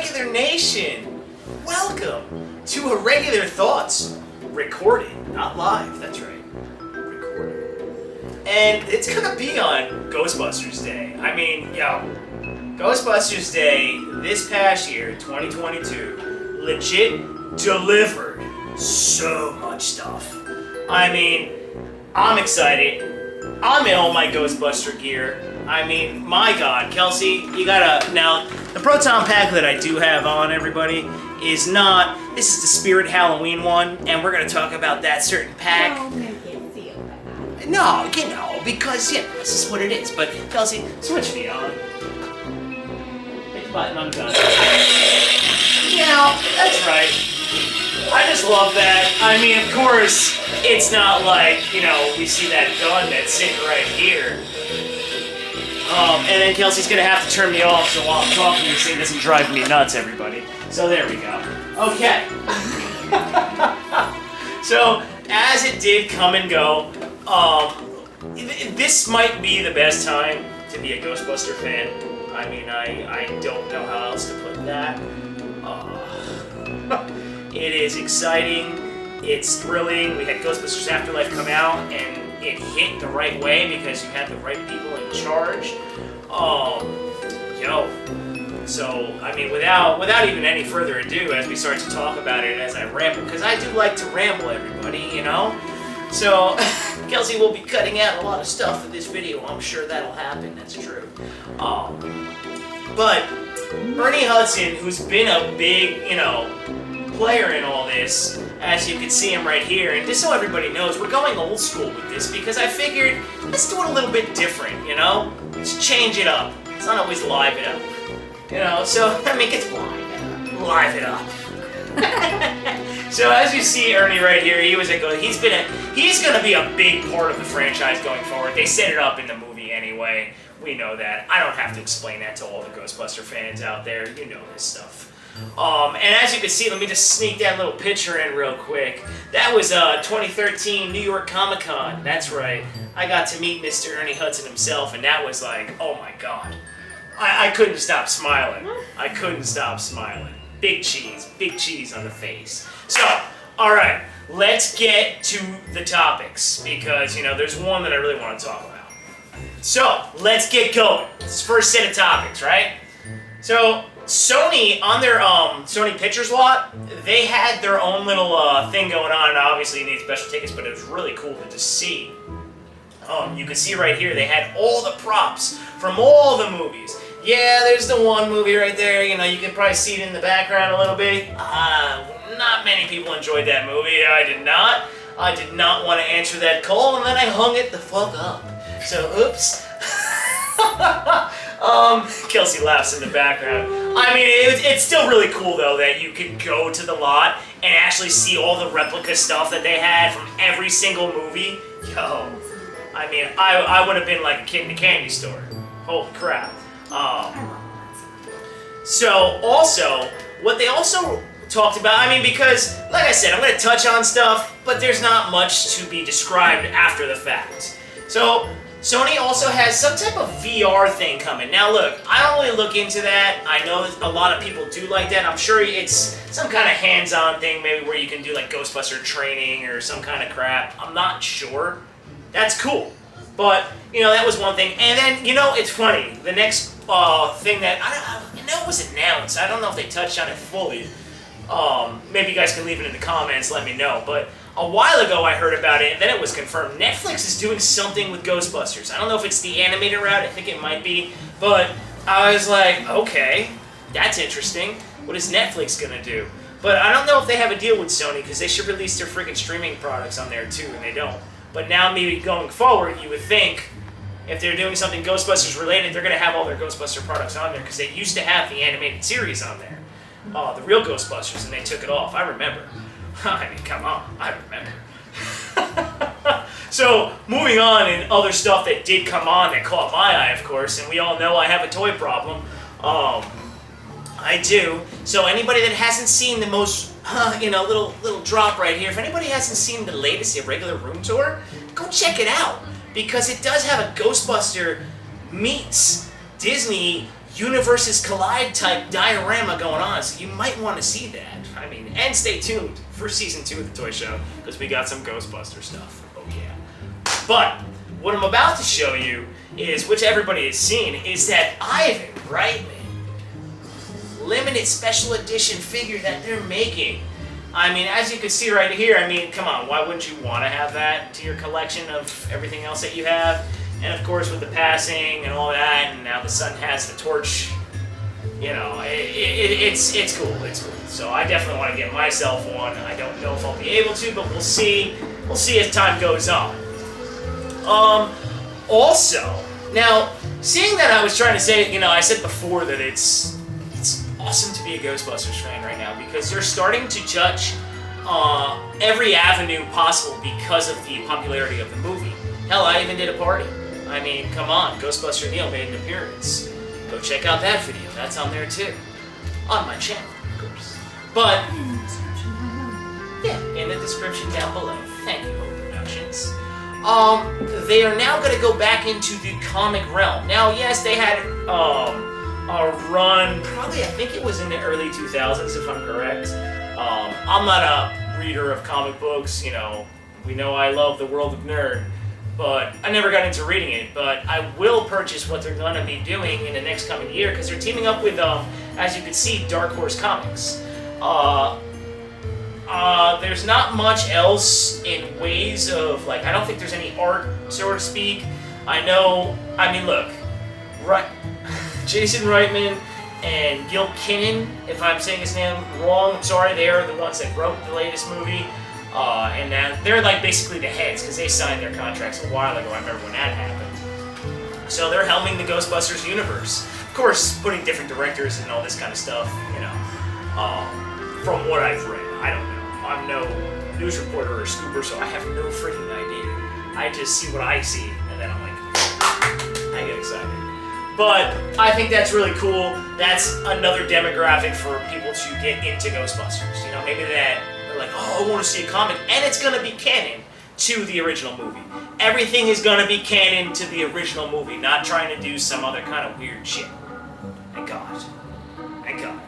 Irregular Nation! Welcome to Irregular Thoughts. Recorded, not live, that's right. Recorded. And it's gonna be on Ghostbusters Day. I mean, yo, Ghostbusters Day this past year, 2022, legit delivered so much stuff. I mean, I'm excited. I'm in all my Ghostbuster gear. I mean, my God, Kelsey, you gotta, now, the Proton Pack that I do have on, everybody, is not, this is the Spirit Halloween one, and we're gonna talk about that certain pack. Don't make it feel bad. No, you know, because, yeah, this is what it is. But, Kelsey, switch me on. Hit the button, I'm done. Yeah, that's right. I just love that. I mean, of course, it's not like, you know, we see that gun that's sitting right here. And then Kelsey's gonna have to turn me off so while I'm talking this thing doesn't drive me nuts, everybody. So there we go. Okay. So, as it did come and go, this might be the best time to be a Ghostbuster fan. I mean, I don't know how else to put that. It is exciting, it's thrilling. We had Ghostbusters Afterlife come out, and it hit the right way because you had the right people in charge. So, I mean, without even any further ado, as we start to talk about it, as I ramble, because I do like to ramble, everybody, you know? So, Kelsey will be cutting out a lot of stuff for this video. I'm sure that'll happen, that's true. But Ernie Hudson, who's been a big, you know, player in all this, as you can see him right here, and just so everybody knows, we're going old school with this because I figured, let's do it a little bit different, you know? Let's change it up. It's not always live it up. You know, so, I mean, it's live it up. So as you see Ernie right here, he's gonna be a big part of the franchise going forward. They set it up in the movie anyway. We know that. I don't have to explain that to all the Ghostbuster fans out there. You know this stuff. And as you can see, let me just sneak that little picture in real quick. That was 2013 New York Comic Con. That's right. I got to meet Mr. Ernie Hudson himself, and that was like, oh my God. I couldn't stop smiling. I couldn't stop smiling. Big cheese on the face. So, alright, let's get to the topics, because, you know, there's one that I really want to talk about. So, let's get going. This first set of topics, right? So, Sony, on their Sony Pictures Lot, they had their own little thing going on, and obviously you need special tickets, but it was really cool to just see. You can see right here, they had all the props from all the movies. Yeah, there's the one movie right there, you know, you can probably see it in the background a little bit. Not many people enjoyed that movie, I did not. I did not want to answer that call, and then I hung it the fuck up. So, oops. Kelsey laughs in the background. I mean, it's still really cool, though, that you can go to the lot and actually see all the replica stuff that they had from every single movie. Yo, I mean, I would have been like a kid in a candy store. Holy crap. So, also, what they also talked about, I mean, because, like I said, I'm going to touch on stuff, but there's not much to be described after the fact. So, Sony also has some type of VR thing coming. Now look, I don't really look into that. I know a lot of people do like that. I'm sure it's some kind of hands-on thing, maybe where you can do like Ghostbuster training or some kind of crap. I'm not sure. That's cool. But, you know, that was one thing. And then, you know, it's funny. The next thing that, I know it was announced. I don't know if they touched on it fully. Maybe you guys can leave it in the comments, let me know. But a while ago I heard about it, and then it was confirmed. Netflix is doing something with Ghostbusters. I don't know if it's the animated route, I think it might be. But I was like, okay, that's interesting. What is Netflix gonna do? But I don't know if they have a deal with Sony, because they should release their freaking streaming products on there too, and they don't. But now maybe going forward, you would think, if they're doing something Ghostbusters related, they're gonna have all their Ghostbuster products on there, because they used to have the animated series on there. The real Ghostbusters, and they took it off. I remember. I mean, come on, I remember. So, moving on, and other stuff that did come on that caught my eye, of course, and we all know I have a toy problem. I do. So anybody that hasn't seen the most, you know, little drop right here, if anybody hasn't seen the latest Irregular Room Tour, go check it out, because it does have a Ghostbuster meets Disney universes collide type diorama going on, so you might want to see that. I mean, and stay tuned for season 2 of the toy show, because we got some Ghostbuster stuff. Oh yeah. But what I'm about to show you is, which everybody has seen, is that Ivan Reitman limited special edition figure that they're making. I mean, as you can see right here, I mean, come on, why wouldn't you want to have that to your collection of everything else that you have? And of course, with the passing and all that, and now the son has the torch, you know, it's cool, it's cool. So I definitely want to get myself one. I don't know if I'll be able to, but we'll see. We'll see as time goes on. Also, now, seeing that I was trying to say, you know, I said before that it's awesome to be a Ghostbusters fan right now, because they're starting to judge every avenue possible because of the popularity of the movie. Hell, I even did a party. I mean, come on, Ghostbuster Neil made an appearance. Go check out that video. That's on there too. On my channel, of course. But, yeah, in the description down below. Thank you, Hope Productions. They are now going to go back into the comic realm. Now, yes, they had a run, probably I think it was in the early 2000s, if I'm correct. I'm not a reader of comic books, you know. We know I love the world of nerd, but I never got into reading it. But I will purchase what they're going to be doing in the next coming year, because they're teaming up with, as you can see, Dark Horse Comics. There's not much else in ways of, like, I don't think there's any art, so to speak. I mean, look, Jason Reitman and Gil Kinnan, if I'm saying his name wrong, I'm sorry, they are the ones that wrote the latest movie. And now they're like basically the heads, because they signed their contracts a while ago. I remember when that happened. So they're helming the Ghostbusters universe. Of course, putting different directors and all this kind of stuff, you know. From what I've read, I don't know. I'm no news reporter or scooper, so I have no freaking idea. I just see what I see, and then I'm like, I get excited. But I think that's really cool. That's another demographic for people to get into Ghostbusters. You know, maybe they're like, oh, I want to see a comic, and it's going to be canon to the original movie. Everything is going to be canon to the original movie, not trying to do some other kind of weird shit. Thank God. Thank God.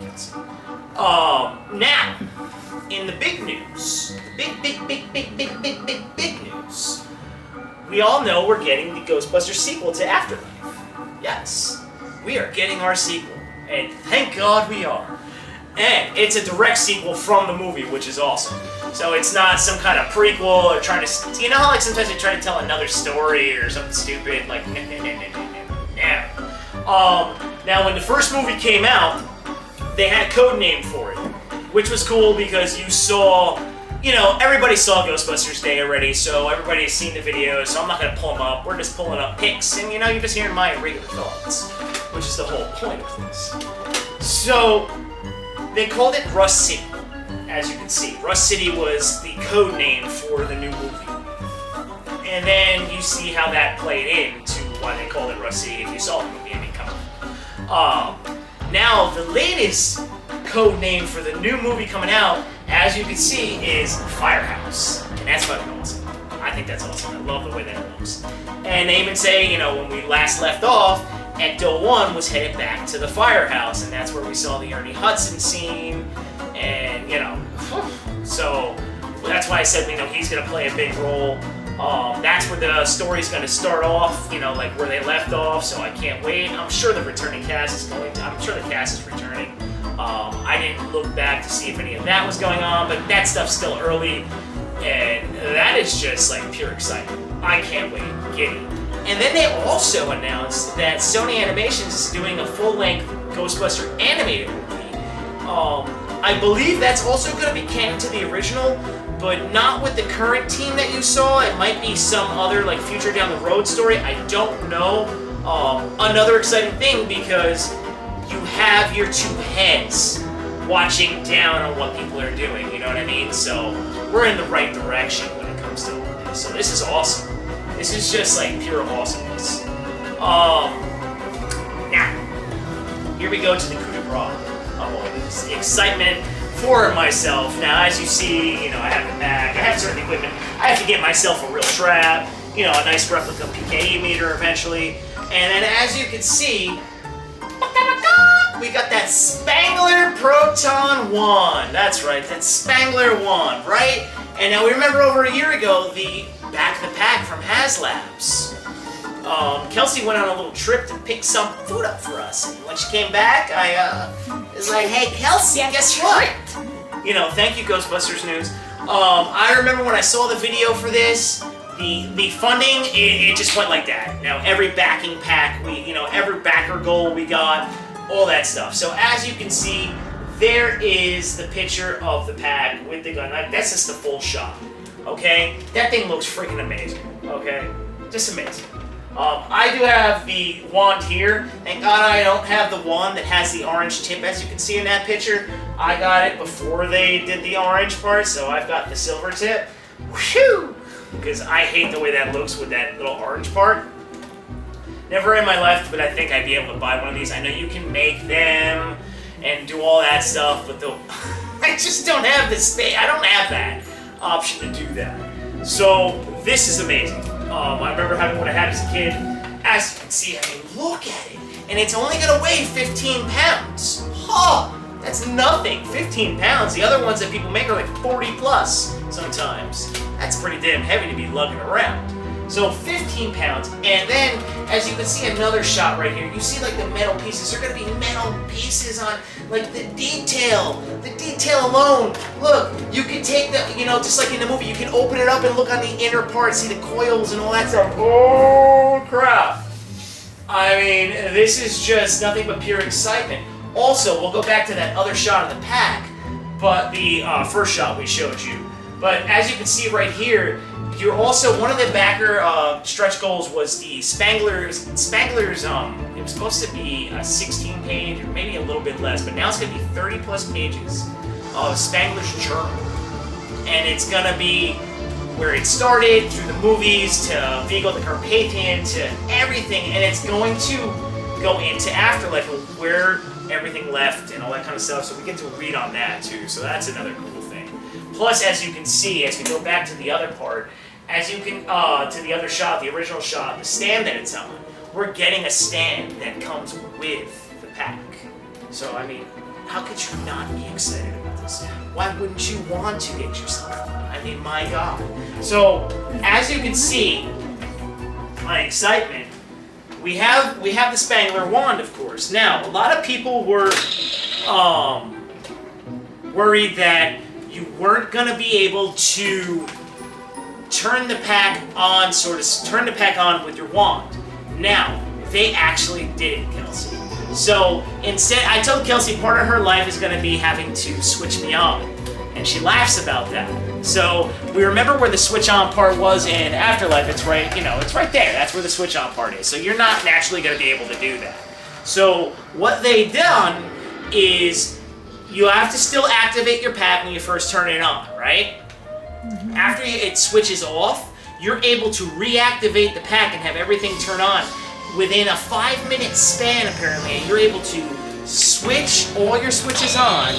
Now, in the big news, the big news, we all know we're getting the Ghostbusters sequel to Afterlife. Yes, we are getting our sequel, and thank God we are. And it's a direct sequel from the movie, which is awesome. So it's not some kind of prequel or trying to, you know how like sometimes they try to tell another story or something stupid, like, no. Now when the first movie came out, they had a code name for it, which was cool because you saw, you know, everybody saw Ghostbusters Day already, so everybody has seen the videos, so I'm not going to pull them up. We're just pulling up pics, and, you know, you're just hearing my irregular thoughts, which is the whole point of this. So, they called it Rust City, as you can see. Rust City was the code name for the new movie. And then you see how that played into why they called it Rust City if you saw the movie. I mean, come on. Now, the latest code name for the new movie coming out, as you can see, is Firehouse. And that's fucking awesome. I think that's awesome. I love the way that looks. And they even say, you know, when we last left off, Ecto 1 was headed back to the Firehouse, and that's where we saw the Ernie Hudson scene, and, you know, so that's why I said, you know, he's going to play a big role. That's where the story's going to start off, you know, like where they left off, so I can't wait. I'm sure the returning cast is I'm sure the cast is returning. I didn't look back to see if any of that was going on, but that stuff's still early, and that is just, like, pure excitement. I can't wait. Giddy. And then they also announced that Sony Animations is doing a full-length Ghostbuster animated movie. I believe that's also going to be canon to the original, but not with the current team that you saw. It might be some other, like, future down the road story. I don't know. Another exciting thing, because you have your two heads watching down on what people are doing, you know what I mean? So we're in the right direction when it comes to all this. So this is awesome. This is just like pure awesomeness. Now, here we go to the coup de grace of all this excitement for myself. Now, as you see, you know, I have the bag, I have certain equipment. I have to get myself a real trap, you know, a nice replica PKE meter eventually. And then as you can see, we got that Spangler Proton wand. That's right, that Spangler wand, right? And now we remember over a year ago, the Back of the Pack from HasLabs. Kelsey went on a little trip to pick some food up for us. And when she came back, I was like, hey, Kelsey, guess what? You know, thank you, Ghostbusters News. I remember when I saw the video for this, the funding, it just went like that. Now, every backing pack, every backer goal we got, all that stuff. So as you can see, there is the picture of the pack with the gun. That's just the full shot, okay? That thing looks freaking amazing, okay? Just amazing. I do have the wand here. Thank God I don't have the wand that has the orange tip, as you can see in that picture. I got it before they did the orange part, so I've got the silver tip. Whew! Because I hate the way that looks with that little orange part. Never in my life would I think I'd be able to buy one of these. I know you can make them and do all that stuff, but I just don't have the space. I don't have that option to do that. So this is amazing. I remember having what I had as a kid. As you can see, I mean, look at it. And it's only gonna weigh 15 pounds. Huh, that's nothing, 15 pounds. The other ones that people make are like 40 plus sometimes. That's pretty damn heavy to be lugging around. So 15 pounds, and then, as you can see another shot right here, you see like the metal pieces. There are gonna be metal pieces on, like the detail alone. Look, you can take the, just like in the movie, you can open it up and look on the inner part, see the coils and all that stuff. Oh crap. I mean, this is just nothing but pure excitement. Also, we'll go back to that other shot of the pack, but the first shot we showed you. But as you can see right here, you're also, one of the backer stretch goals was the Spangler's, it was supposed to be a 16 page, or maybe a little bit less, but now it's going to be 30 plus pages of Spangler's journal. And it's going to be where it started, through the movies, to Vigo the Carpathian, to everything, and it's going to go into Afterlife, where everything left and all that kind of stuff, so we get to read on that too, so that's another cool thing. Plus, as you can see, as we go back to the other part, as you can, to the other shot, the original shot, the stand that it's on, we're getting a stand that comes with the pack. So, I mean, how could you not be excited about this? Why wouldn't you want to get yourself one? I mean, my God. So, as you can see, my excitement, we have the Spangler wand, of course. Now, a lot of people were worried that you weren't going to be able to turn the pack on, turn the pack on with your wand. Now, they actually did it, Kelsey. So instead, I told Kelsey part of her life is going to be having to switch me on, and she laughs about that. So we remember where the switch on part was in Afterlife. It's right, it's right there. That's where the switch on part is. So you're not naturally going to be able to do that. So what they done is you have to still activate your pack when you first turn it on, right? After it switches off, you're able to reactivate the pack and have everything turn on within a 5-minute span, apparently. And you're able to switch all your switches on,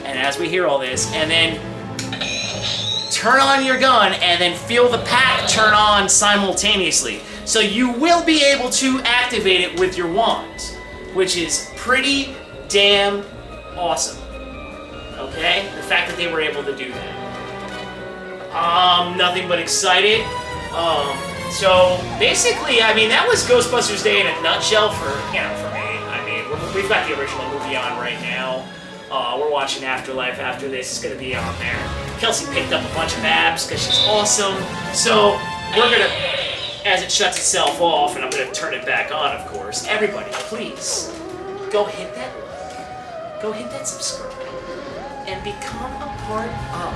and as we hear all this, and then turn on your gun, and then feel the pack turn on simultaneously. So you will be able to activate it with your wand, which is pretty damn awesome. Okay? The fact that they were able to do that. Nothing but excited. So basically, I mean, that was Ghostbusters Day in a nutshell for me. I mean, we've got the original movie on right now. We're watching Afterlife after this. It's gonna be on there. Kelsey picked up a bunch of apps because she's awesome. So we're gonna, as it shuts itself off, and I'm gonna turn it back on, of course. Everybody, please go hit that like, go hit that subscribe, and become a part of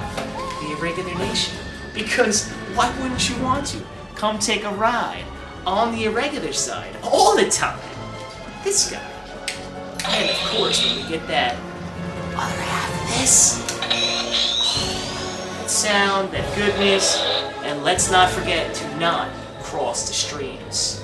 the Irregular Nation. Because why wouldn't you want to? Come take a ride on the Irregular side all the time. This guy. And of course, when we get that other half of this, that sound, that goodness, and let's not forget to not cross the streams.